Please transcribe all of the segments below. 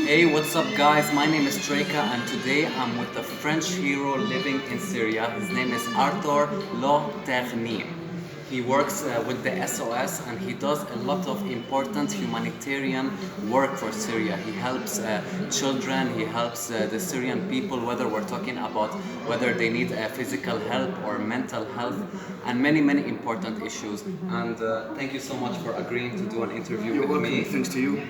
Hey, what's up guys? My name is Treka and today I'm with a French hero living in Syria. His name is Arthur Lanternier. He works with the SOS and he does a lot of important humanitarian work for Syria. He helps children, he helps the Syrian people, whether we're talking about whether they need physical help or mental health, and many important issues. And thank you so much for agreeing to do an interview You're with welcome. me. Thanks to you.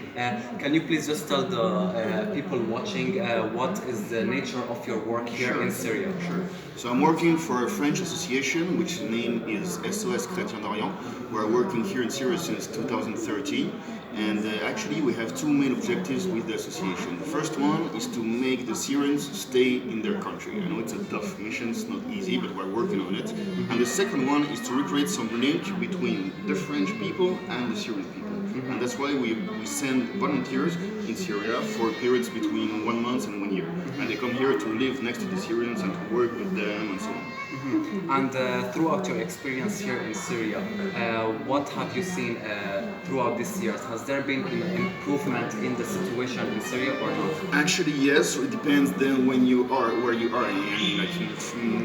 Can you please just tell the people watching what is the nature of your work here in Syria? Sure. So I'm working for a French association, which name is SOS Cristiani. We're working here in Syria since 2013. And actually, we have two main objectives with the association. The first one is to make the Syrians stay in their country. I know it's a tough mission, it's not easy, but we're working on it. And the second one is to recreate some link between the French people and the Syrian people. And that's why we send volunteers in Syria for periods between 1 month and 1 year. And they come here to live next to the Syrians and to work with them and so on. And throughout your experience here in Syria, what have you seen throughout these years? Has there been an improvement in the situation in Syria or not? Actually, yes. It depends then when you are where you are. I mean, like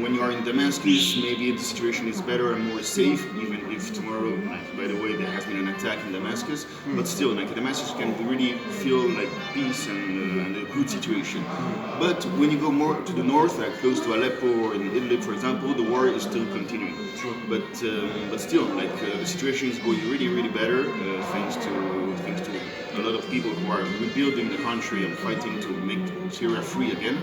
when you are in Damascus, maybe the situation is better and more safe. Even if tomorrow, like by the way, there has been an attack in Damascus, but still, like Damascus can really feel like peace and a good situation. But when you go more to the north, like close to Aleppo or in Idlib, for example, the war is still continuing. True. But still, like the situation is going really better thanks to a lot of people who are rebuilding the country and fighting to make Syria free again.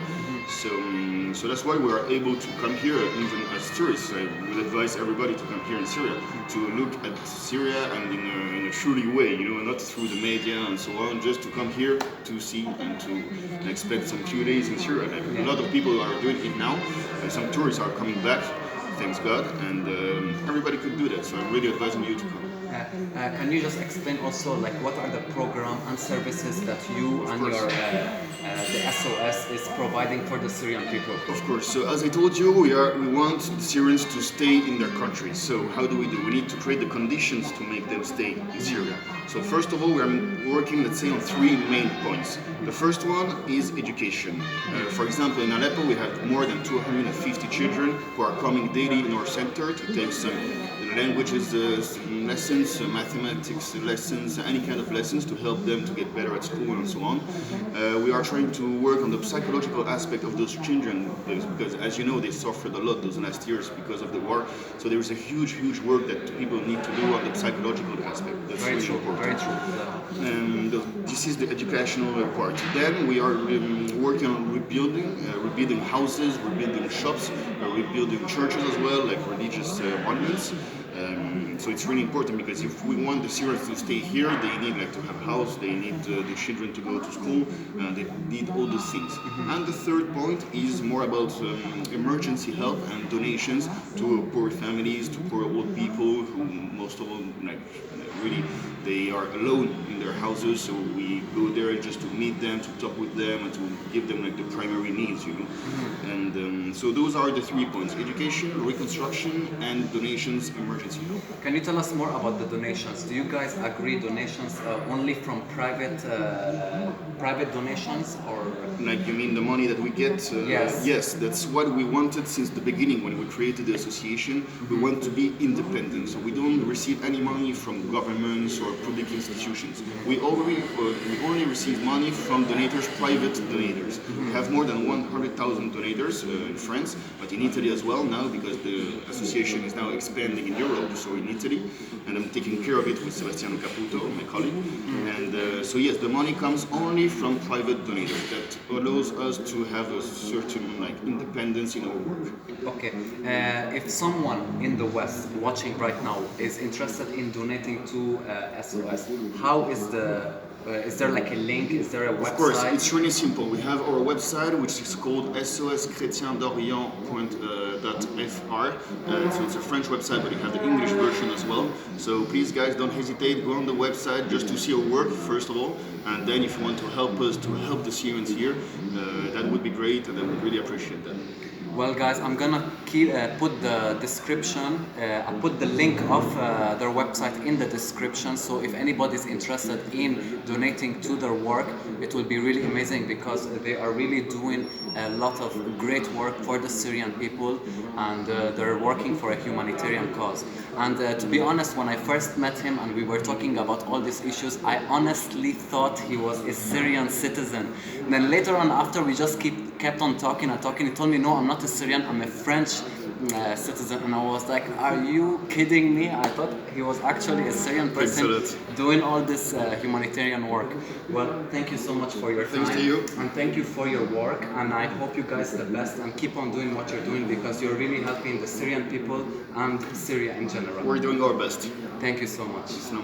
So that's why we are able to come here, even as tourists. I would advise everybody to come here in Syria to look at Syria and in a truly way, not through the media and so on, just to come here to see and to spend some few days in Syria. Like, a lot of people are doing it now. Some tourists are coming back, thanks God, and everybody could do that. So I'm really advising you to come. Can you just explain also like what are the program and services that you and your the SOS is providing for the Syrian people? Of course. So as I told you, we want the Syrians to stay in their country. So how do? We need to create the conditions to make them stay in Syria. So first of all, we are working, let's say, on three main points. The first one is education. For example, in Aleppo, we have more than 250 children who are coming daily in our center to take some languages lessons, mathematics lessons, any kind of lessons to help them to get better at school and so on. We are trying to work on the psychological aspect of those children because, as you know, they suffered a lot those last years because of the war. So there is a huge work that people need to do on the psychological aspect. That's Very really true. important. Very true. This is the educational part. Then we are working on rebuilding houses, rebuilding shops, rebuilding churches as well, like religious monuments. So it's really important because if we want the Syrians to stay here, they need to have a house, they need the children to go to school, they need all these things. And the third point is more about emergency help and donations to poor families, to poor old people who most of them really they are alone in their houses. So we go there just to meet them, to talk with them, and to give them the primary needs, And so those are the 3 points: education, reconstruction, and donations, emergency help. Can you tell us more about the donations? Do you guys agree donations only from private donations or? Like you mean the money that we get? Yes. Yes, that's what we wanted since the beginning when we created the association. We want to be independent, so we don't receive any money from governments or public institutions. We only receive money from donators, private donators. We have more than 100,000 donators in France, but in Italy as well now because the association is now expanding in Europe, so in Italy, and I'm taking care of it with Sebastiano Caputo, my colleague. And so yes, the money comes only from private donators. That allows us to have a certain independence in our work. Okay. If someone in the West watching right now is interested in donating to SOS, how is is there a link? Is there a website? Of course, it's really simple. We have our website, which is called soschrétien.fr. So it's a French website, but you have the English version as well. So please, guys, don't hesitate. Go on the website just to see our work, first of all. And then if you want to help us to help the Syrians here, that would be great, and I would really appreciate that. Well, guys, I'm gonna put the description. I'll put the link of their website in the description. So if anybody's interested in donating to their work, it will be really amazing, because they are really doing a lot of great work for the Syrian people, and they're working for a humanitarian cause. And to be honest, when I first met him and we were talking about all these issues, I honestly thought he was a Syrian citizen. And then later on, after we just kept on talking and talking, he told me, no, I'm not a Syrian, I'm a French citizen. And I was like, are you kidding me? I thought he was actually a Syrian person doing all this humanitarian work. Well, thank you so much for your time. Thanks to you. And thank you for your work, and I hope you guys the best and keep on doing what you're doing, because you're really helping the Syrian people and Syria in general. We're doing our best. Thank you so much. It's no-